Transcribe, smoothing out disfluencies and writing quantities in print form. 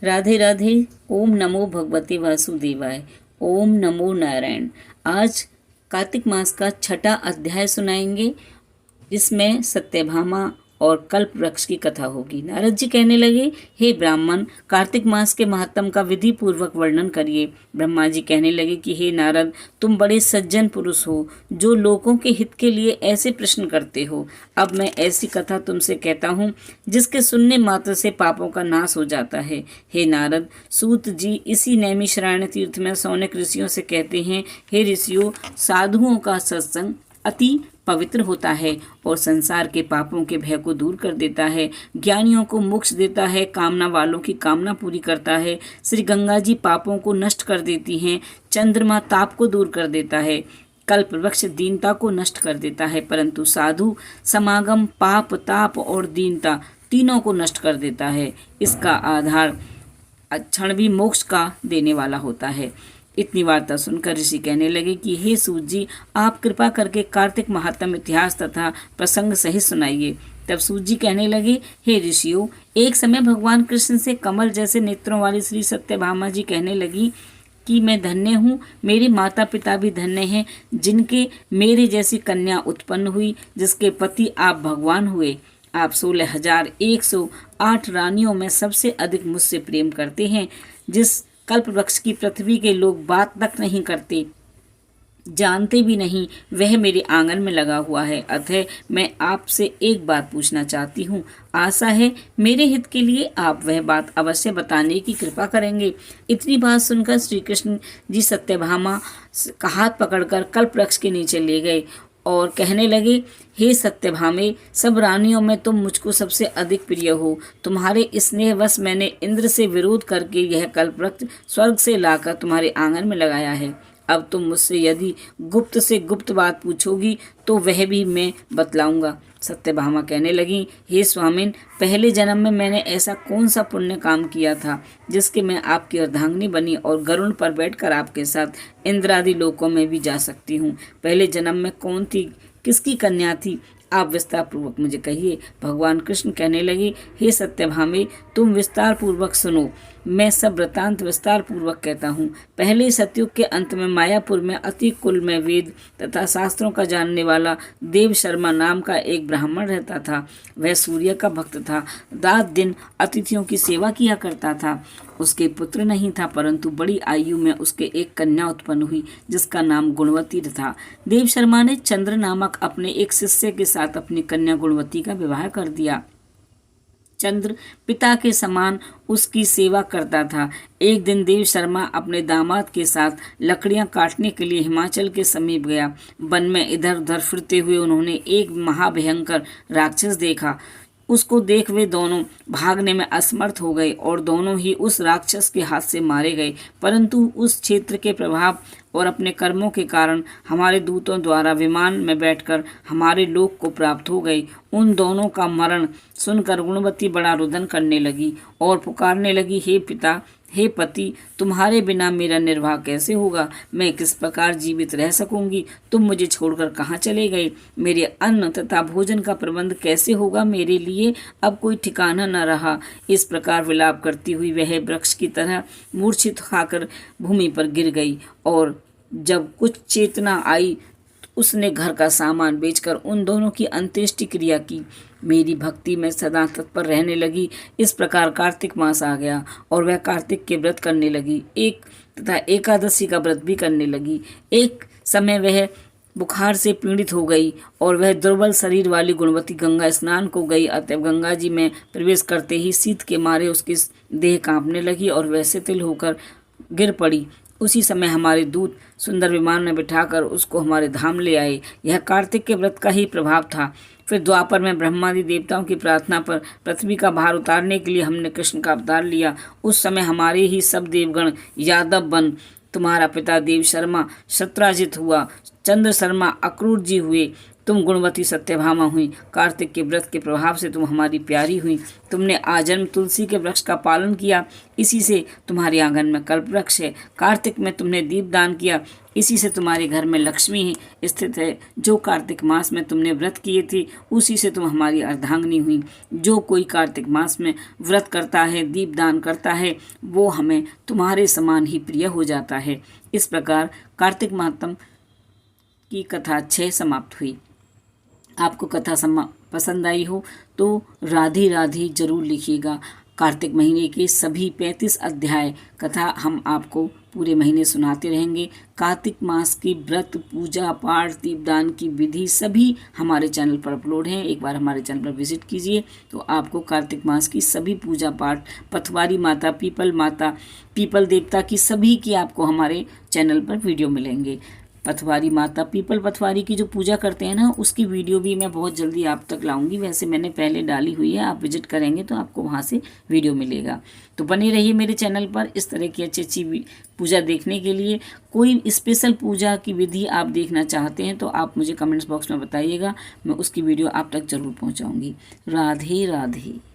राधे राधे। ओम नमो भगवते वासुदेवाय। ओम नमो नारायण। आज कार्तिक मास का छठा अध्याय सुनाएंगे, जिसमें सत्यभामा और कल्प वृक्ष की कथा होगी। नारद जी कहने लगे, हे ब्राह्मण, कार्तिक मास के महात्म का विधि पूर्वक वर्णन करिए। ब्रह्मा जी कहने लगे कि हे नारद, तुम बड़े सज्जन पुरुष हो, जो लोगों के हित के लिए ऐसे प्रश्न करते हो। अब मैं ऐसी कथा तुमसे कहता हूँ जिसके सुनने मात्र से पापों का नाश हो जाता है। हे नारद, सूत जी इसी नैमिषारण्य तीर्थ में सौनक ऋषियों से कहते हैं, हे ऋषियों, साधुओं का सत्संग अति पवित्र होता है और संसार के पापों के भय को दूर कर देता है, ज्ञानियों को मोक्ष देता है, कामना वालों की कामना पूरी करता है। श्री गंगा जी पापों को नष्ट कर देती हैं, चंद्रमा ताप को दूर कर देता है, कल्प वृक्ष दीनता को नष्ट कर देता है, परंतु साधु समागम पाप ताप और दीनता तीनों को नष्ट कर देता है। इसका आधार क्षण भी मोक्ष का देने वाला होता है। इतनी वार्ता सुनकर ऋषि कहने लगे कि हे सूत जी, आप कृपा करके कार्तिक महात्म इतिहास तथा प्रसंग सहित सुनाइए। तब सूत जी कहने लगे, हे ऋषियों, एक समय भगवान कृष्ण से कमल जैसे नेत्रों वाली श्री सत्यभामा जी कहने लगी कि मैं धन्य हूँ, मेरे माता पिता भी धन्य हैं, जिनके मेरे जैसी कन्या उत्पन्न हुई, जिसके पति आप भगवान हुए। आप 16,108 रानियों में सबसे अधिक मुझसे प्रेम करते हैं। जिस कल्प वृक्ष की पृथ्वी के लोग बात तक नहीं करते, जानते भी नहीं, वह मेरे आंगन में लगा हुआ है। अतः मैं आपसे एक बात पूछना चाहती हूँ। आशा है मेरे हित के लिए आप वह बात अवश्य बताने की कृपा करेंगे। इतनी बात सुनकर श्री कृष्ण जी सत्यभामा का हाथ पकड़कर कल्प वृक्ष के नीचे ले गए और कहने लगे, हे सत्यभामे, सब रानियों में तुम मुझको सबसे अधिक प्रिय हो। तुम्हारे स्नेहवश मैंने इंद्र से विरोध करके यह कल्पवृक्ष स्वर्ग से लाकर तुम्हारे आंगन में लगाया है। अब तुम मुझसे यदि गुप्त से गुप्त बात पूछोगी तो वह भी मैं बतलाऊंगा। सत्यभामा कहने लगी, हे स्वामिन, पहले जन्म में मैंने ऐसा कौन सा पुण्य काम किया था जिसके मैं आपकी अर्धांगिनी बनी और गरुड़ पर बैठकर आपके साथ इंद्रादि लोकों में भी जा सकती हूँ। पहले जन्म में कौन थी, किसकी कन्या थी, आप विस्तार पूर्वक मुझे कहिए। भगवान कृष्ण कहने लगे, हे सत्यभामे, तुम विस्तार पूर्वक सुनो। मैं सब वृतांत विस्तार पूर्वक कहता हूँ। पहले सतयुग के अंत में मायापुर में अति कुल में वेद तथा शास्त्रों का जानने वाला देव शर्मा नाम का एक ब्राह्मण रहता था। वह सूर्य का भक्त था, रात दिन अतिथियों की सेवा किया करता था। उसके पुत्र नहीं था, परंतु बड़ी आयु में उसके एक कन्या उत्पन्न हुई, जिसका नाम गुणवती था। देव शर्मा ने चंद्र नामक अपने एक शिष्य के साथ अपनी कन्या गुणवती का विवाह कर दिया। चंद्र पिता के समान उसकी सेवा करता था। एक दिन देव शर्मा अपने दामाद के साथ लकड़ियां काटने के लिए हिमाचल के समीप गया। वन में इधर उधर फिरते हुए उन्होंने एक महाभयंकर राक्षस देखा। उसको देख वे दोनों भागने में असमर्थ हो गए और दोनों ही उस राक्षस के हाथ से मारे गए। परंतु उस क्षेत्र के प्रभाव और अपने कर्मों के कारण हमारे दूतों द्वारा विमान में बैठकर हमारे लोक को प्राप्त हो गई। उन दोनों का मरण सुनकर गुणवती बड़ा रुदन करने लगी और पुकारने लगी, हे पिता, हे पति, तुम्हारे बिना मेरा निर्वाह कैसे होगा? मैं किस प्रकार जीवित रह सकूंगी? तुम मुझे छोड़कर कहाँ चले गए? मेरे अन्न तथा भोजन का प्रबंध कैसे होगा? मेरे लिए अब कोई ठिकाना न रहा। इस प्रकार विलाप करती हुई वह वृक्ष की तरह मूर्छित खाकर भूमि पर गिर गई और जब कुछ चेतना आई, उसने घर का सामान बेचकर उन दोनों की अंत्येष्टि क्रिया की। मेरी भक्ति में सदा तत्पर रहने लगी। इस प्रकार कार्तिक मास आ गया और वह कार्तिक के व्रत करने लगी, एक तथा एकादशी का व्रत भी करने लगी। एक समय वह बुखार से पीड़ित हो गई और वह दुर्बल शरीर वाली गुणवती गंगा स्नान को गई। अतः गंगा जी में प्रवेश करते ही शीत के मारे उसकी देह कांपने लगी और वह शिथिल होकर गिर पड़ी। उसी समय हमारे दूत सुंदर विमान में बिठाकर उसको हमारे धाम ले आए। यह कार्तिक के व्रत का ही प्रभाव था। फिर द्वापर में ब्रह्मादि देवताओं की प्रार्थना पर पृथ्वी का भार उतारने के लिए हमने कृष्ण का अवतार लिया। उस समय हमारे ही सब देवगण यादव बन, तुम्हारा पिता देव शर्मा शत्राजित हुआ, चंद्र शर्मा अक्रूर जी हुए, तुम गुणवती सत्यभामा हुई। कार्तिक के व्रत के प्रभाव से तुम हमारी प्यारी हुई। तुमने आजन्म तुलसी के वृक्ष का पालन किया, इसी से तुम्हारे आंगन में कल्प वृक्ष है। कार्तिक में तुमने दीप दान किया, इसी से तुम्हारे घर में लक्ष्मी स्थित है। जो कार्तिक मास में तुमने व्रत किए थे, उसी से तुम हमारी अर्धांगिनी हुई। जो कोई कार्तिक मास में व्रत करता है, दीप दान करता है, वो हमें तुम्हारे समान ही प्रिय हो जाता है। इस प्रकार कार्तिक मातम की कथा 6 समाप्त हुई। आपको कथा पसंद आई हो तो राधे राधे जरूर लिखिएगा। कार्तिक महीने के सभी 35 अध्याय कथा हम आपको पूरे महीने सुनाते रहेंगे। कार्तिक मास की व्रत, पूजा पाठ, दीपदान की विधि सभी हमारे चैनल पर अपलोड हैं। एक बार हमारे चैनल पर विजिट कीजिए तो आपको कार्तिक मास की सभी पूजा पाठ, पथवारी माता, पीपल देवता की सभी की आपको हमारे चैनल पर वीडियो मिलेंगे। पथवारी माता, पीपल पथवारी की जो पूजा करते हैं ना, उसकी वीडियो भी मैं बहुत जल्दी आप तक लाऊंगी। वैसे मैंने पहले डाली हुई है, आप विजिट करेंगे तो आपको वहाँ से वीडियो मिलेगा। तो बने रहिए मेरे चैनल पर इस तरह की अच्छी अच्छी पूजा देखने के लिए। कोई स्पेशल पूजा की विधि आप देखना चाहते हैं तो आप मुझे कमेंट्स बॉक्स में बताइएगा, मैं उसकी वीडियो आप तक जरूर पहुँचाऊँगी। राधे राधे।